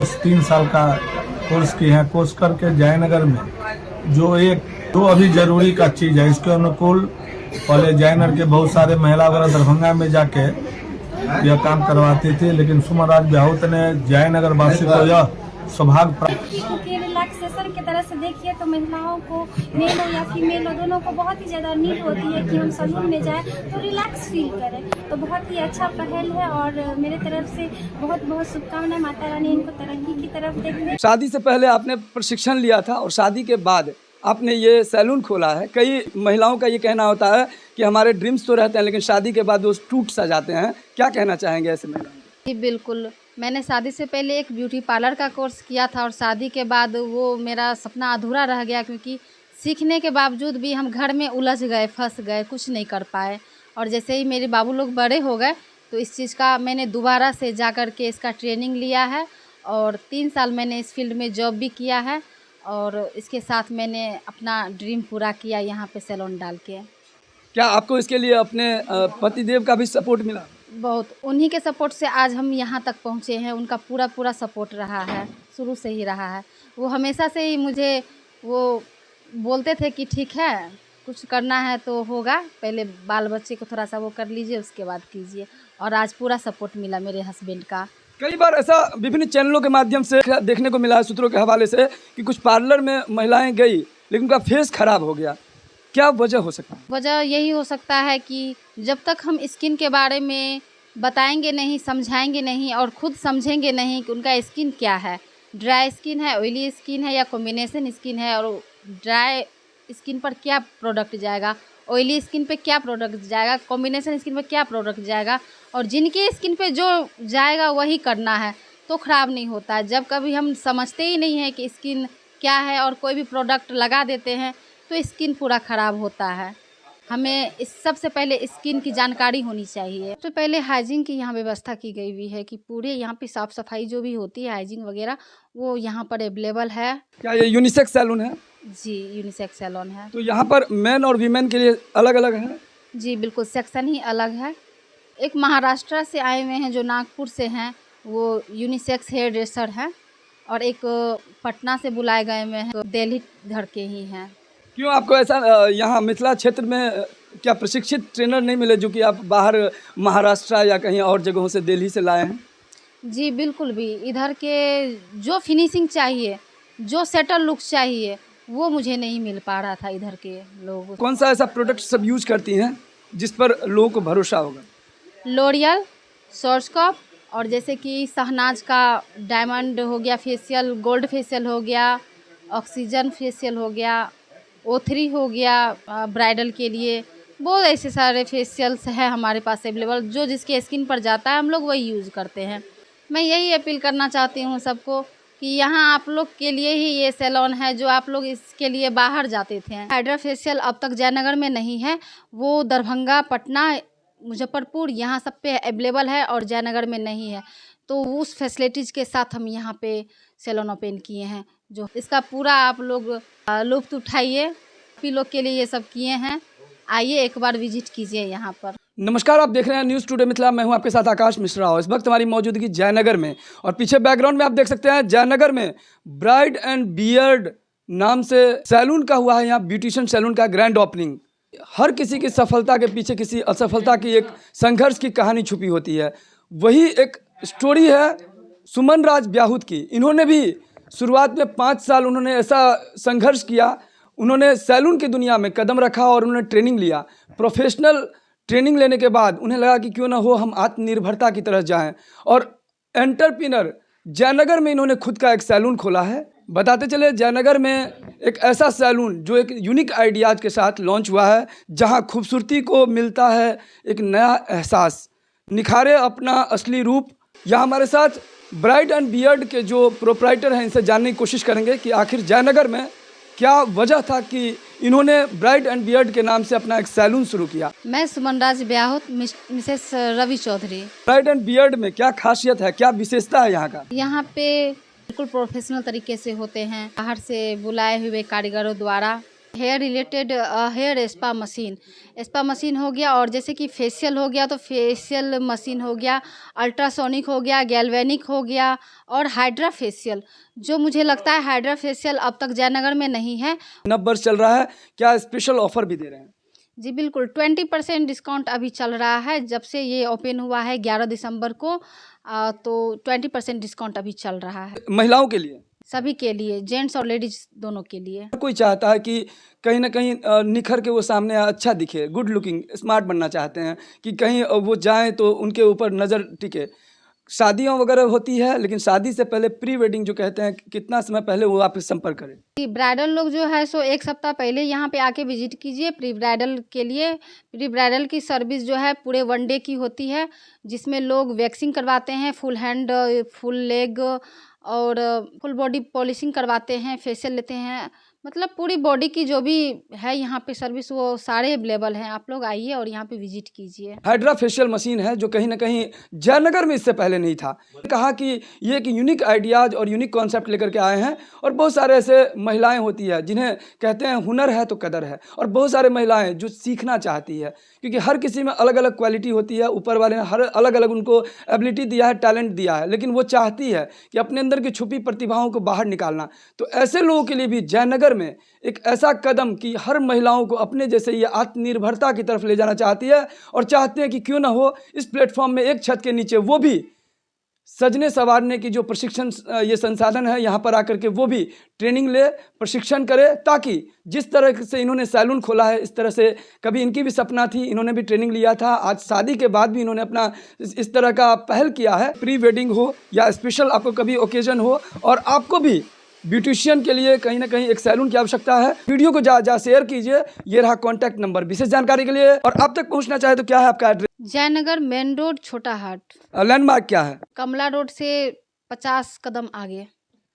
3 साल का कोर्स किए हैं। कोर्स करके जयनगर में जो अभी जरूरी का चीज है इसके अनुकूल पहले जयनगर के बहुत सारे महिला वगैरह दरभंगा में जाके यह काम करवाती थी, लेकिन सुमन राज ब्याहुत ने जयनगर वासी को यह सौभाग्य प्राप्त। क्योंकि रिलैक्सेशन की तरह से देखिए तो महिलाओं को, मेल हो या फीमेल हो, दोनों को बहुत ही ज़्यादा नीड होती है कि हम सैलून में जाएं तो रिलैक्स फील करें। तो बहुत ही अच्छा पहल है और मेरे तरफ से बहुत बहुत शुभकामनाएं। माता रानी इनको तरक्की की तरफ देखें। शादी से पहले आपने प्रशिक्षण लिया था और शादी के बाद आपने ये सैलून खोला है। कई महिलाओं का ये कहना होता है कि हमारे ड्रीम्स तो रहते हैं लेकिन शादी के बाद वो टूट सा जाते हैं। क्या कहना चाहेंगे ऐसे महिलाओं को? जी बिल्कुल, मैंने शादी से पहले एक ब्यूटी पार्लर का कोर्स किया था और शादी के बाद वो मेरा सपना अधूरा रह गया, क्योंकि सीखने के बावजूद भी हम घर में उलझ गए, फंस गए, कुछ नहीं कर पाए। और जैसे ही मेरे बाबू लोग बड़े हो गए तो इस चीज़ का मैंने दोबारा से जा कर के इसका ट्रेनिंग लिया है और 3 साल मैंने इस फील्ड में जॉब भी किया है और इसके साथ मैंने अपना ड्रीम पूरा किया यहाँ पे सैलून डाल के। क्या आपको इसके लिए अपने पतिदेव का भी सपोर्ट मिला? बहुत, उन्हीं के सपोर्ट से आज हम यहाँ तक पहुँचे हैं। उनका पूरा पूरा सपोर्ट रहा है, शुरू से ही रहा है। वो हमेशा से ही मुझे वो बोलते थे कि ठीक है, कुछ करना है तो होगा, पहले बाल बच्चे को थोड़ा सा वो कर लीजिए, उसके बाद कीजिए। और आज पूरा सपोर्ट मिला मेरे हस्बैंड का। कई बार ऐसा विभिन्न चैनलों के माध्यम से देखने को मिला है, सूत्रों के हवाले से, कि कुछ पार्लर में महिलाएं गई लेकिन उनका फेस खराब हो गया। क्या वजह हो सकता है? वजह यही हो सकता है कि जब तक हम स्किन के बारे में बताएंगे नहीं, समझाएंगे नहीं और खुद समझेंगे नहीं कि उनका स्किन क्या है, ड्राई स्किन है, ऑयली स्किन है या कॉम्बिनेशन स्किन है, और ड्राई स्किन पर क्या प्रोडक्ट जाएगा, ऑयली स्किन पे क्या प्रोडक्ट जाएगा, कॉम्बिनेशन स्किन पे क्या प्रोडक्ट जाएगा, और जिनके स्किन पे जो जाएगा वही करना है तो ख़राब नहीं होता है। जब कभी हम समझते ही नहीं है कि स्किन क्या है और कोई भी प्रोडक्ट लगा देते हैं तो स्किन पूरा ख़राब होता है। हमें इस सबसे पहले स्किन की जानकारी होनी चाहिए। सबसे पहले हाइजीन की यहाँ व्यवस्था की गई हुई है कि पूरे यहाँ पे साफ़ सफाई जो भी होती है, हाइजीन वगैरह, वो यहाँ पर अवेलेबल है। क्या ये यूनिसेक्स सैलून है? जी, यूनिसेक्स सैलून है। तो यहाँ पर मेन और वीमेन के लिए अलग अलग है? जी बिल्कुल, सेक्शन ही अलग है। एक महाराष्ट्र से आए हुए हैं जो नागपुर से हैं, वो यूनिसेक्स हेयर ड्रेसर हैं, और एक पटना से बुलाए गए हुए हैं, दिल्ली धर के ही हैं। क्यों आपको ऐसा यहाँ मिथिला क्षेत्र में क्या प्रशिक्षित ट्रेनर नहीं मिले जो कि आप बाहर महाराष्ट्र या कहीं और जगहों से, दिल्ली से लाए हैं? जी बिल्कुल भी, इधर के जो फिनिशिंग चाहिए, जो सेटल लुक चाहिए, वो मुझे नहीं मिल पा रहा था इधर के लोगों। कौन सा ऐसा प्रोडक्ट सब यूज करती हैं जिस पर लोगों को भरोसा होगा? लोरियल, सोर्सकॉप, और जैसे कि शहनाज का डायमंड हो गया फेशियल, गोल्ड फेशियल हो गया, ऑक्सीजन फेशियल हो गया, O3 हो गया ब्राइडल के लिए। बहुत ऐसे सारे फेशियल्स हैं हमारे पास अवेलेबल, जो जिसके स्किन पर जाता है हम लोग वही यूज़ करते हैं। मैं यही अपील करना चाहती हूँ सबको कि यहाँ आप लोग के लिए ही ये सैलून है, जो आप लोग इसके लिए बाहर जाते थे। हाइड्रा फेशियल अब तक जयनगर में नहीं है, वो दरभंगा, पटना, मुजफ्फरपुर यहाँ सब पे अवेलेबल है और जयनगर में नहीं है। तो उस फैसिलिटीज़ के साथ हम यहाँ पे सैलून ओपन किए हैं, जो इसका पूरा आप लोग लुत्फ़ उठाइए। आप लोग के लिए ये सब किए हैं, आइए एक बार विजिट कीजिए यहाँ पर। नमस्कार, आप देख रहे हैं न्यूज़ टुडे मिथिला। मैं हूं आपके साथ आकाश मिश्रा। और इस वक्त हमारी मौजूदगी जयनगर में, और पीछे बैकग्राउंड में आप देख सकते हैं जयनगर में ब्राइड एंड बियर्ड नाम से सैलून का हुआ है यहाँ ब्यूटिशियन सैलून का ग्रैंड ओपनिंग। हर किसी की सफलता के पीछे किसी असफलता की एक संघर्ष की कहानी छुपी होती है। वही एक स्टोरी है सुमन राज ब्याहुत की। इन्होंने भी शुरुआत में 5 साल उन्होंने ऐसा संघर्ष किया, उन्होंने सैलून की दुनिया में कदम रखा और उन्होंने ट्रेनिंग लिया। प्रोफेशनल ट्रेनिंग लेने के बाद उन्हें लगा कि क्यों ना हो हम आत्मनिर्भरता की तरफ जाएं, और एंटरप्रेन्योर जयनगर में इन्होंने खुद का एक सैलून खोला है। बताते चले, जयनगर में एक ऐसा सैलून जो एक यूनिक आइडियाज़ के साथ लॉन्च हुआ है, जहां खूबसूरती को मिलता है एक नया एहसास, निखारे अपना असली रूप। यहाँ हमारे साथ ब्राइड एंड बियर्ड के जो प्रोप्राइटर हैं, इनसे जानने की कोशिश करेंगे कि आखिर जयनगर में क्या वजह था कि इन्होंने ब्राइड एंड बियर्ड के नाम से अपना एक सैलून शुरू किया। मैं Suman Raj Byahut, Mrs Ravi Chaudhary. Bride and beard में क्या खासियत है, क्या विशेषता है यहाँ का? यहाँ पे बिल्कुल प्रोफेशनल तरीके से होते हैं, बाहर से बुलाए हुए कारीगरों द्वारा hair related hair spa machine हो गया, और जैसे कि फेशियल हो गया तो फेशियल मशीन हो गया, अल्ट्रासोनिक हो गया, गैल्वेनिक हो गया, और हाइड्रा फेशियल। जो मुझे लगता है हाइड्रा फेशियल अब तक जयनगर में नहीं है। नववर्ष चल रहा है, क्या स्पेशल ऑफर भी दे रहे हैं? जी बिल्कुल, 20% डिस्काउंट अभी चल रहा है। जब से ये ओपन हुआ है 11 दिसंबर को, तो 20% डिस्काउंट अभी चल रहा है महिलाओं के लिए, सभी के लिए, जेंट्स और लेडीज दोनों के लिए। कोई चाहता है कि कहीं ना कहीं निखर के वो सामने अच्छा दिखे, गुड लुकिंग, स्मार्ट बनना चाहते हैं कि कहीं वो जाएं तो उनके ऊपर नज़र टिके। शादियां वगैरह होती है, लेकिन शादी से पहले प्री वेडिंग जो कहते हैं, कितना समय पहले वो आप संपर्क करें? कि ब्राइडल लोग जो है सो 1 सप्ताह पहले यहाँ पे आके विजिट कीजिए प्री ब्राइडल के लिए। प्री ब्राइडल की सर्विस जो है पूरे 1 डे की होती है, जिसमें लोग वैक्सिंग करवाते हैं, फुल हैंड, फुल लेग और फुल बॉडी पॉलिशिंग करवाते हैं, फेशियल लेते हैं। मतलब पूरी बॉडी की जो भी है यहाँ पे सर्विस वो सारे अवेलेबल हैं। आप लोग आइए और यहाँ पे विजिट कीजिए। हाइड्रा फेशियल मशीन है जो कहीं ना कहीं जयनगर में इससे पहले नहीं था। कहा कि ये एक यूनिक आइडियाज़ और यूनिक कॉन्सेप्ट लेकर के आए हैं, और बहुत सारे ऐसे महिलाएं होती है जिन्हें कहते हैं हुनर है तो कदर है, और बहुत सारे महिलाएं जो सीखना चाहती है, क्योंकि हर किसी में अलग अलग क्वालिटी होती है। ऊपर वाले ने हर अलग अलग उनको एबिलिटी दिया है, टैलेंट दिया है, लेकिन वो चाहती है कि अपने अंदर की छुपी प्रतिभाओं को बाहर निकालना। तो ऐसे लोगों के लिए भी जयनगर में एक ऐसा कदम कि हर महिलाओं को अपने जैसे ये आत्मनिर्भरता की तरफ ले जाना चाहती है, और चाहते हैं कि क्यों ना हो इस प्लेटफॉर्म में एक छत के नीचे वो भी सजने संवारने की जो प्रशिक्षण ये संसाधन है यहाँ पर आकर के वो भी ट्रेनिंग ले, प्रशिक्षण करे, ताकि जिस तरह से इन्होंने सैलून खोला है इस तरह से कभी इनकी भी सपना थी, इन्होंने भी ट्रेनिंग लिया था, आज शादी के बाद भी इन्होंने अपना इस तरह का पहल किया है। प्री वेडिंग हो या स्पेशल आपको कभी ओकेजन हो, और आपको भी ब्यूटिशियन के लिए कहीं ना कहीं एक सैलून की आवश्यकता है, वीडियो को जा शेयर कीजिए। ये रहा कॉन्टैक्ट नंबर विशेष जानकारी के लिए। और आप तक पहुंचना चाहे तो क्या है आपका एड्रेस? जयनगर मेन रोड, छोटा हाट। लैंडमार्क क्या है? कमला रोड से 50 कदम आगे।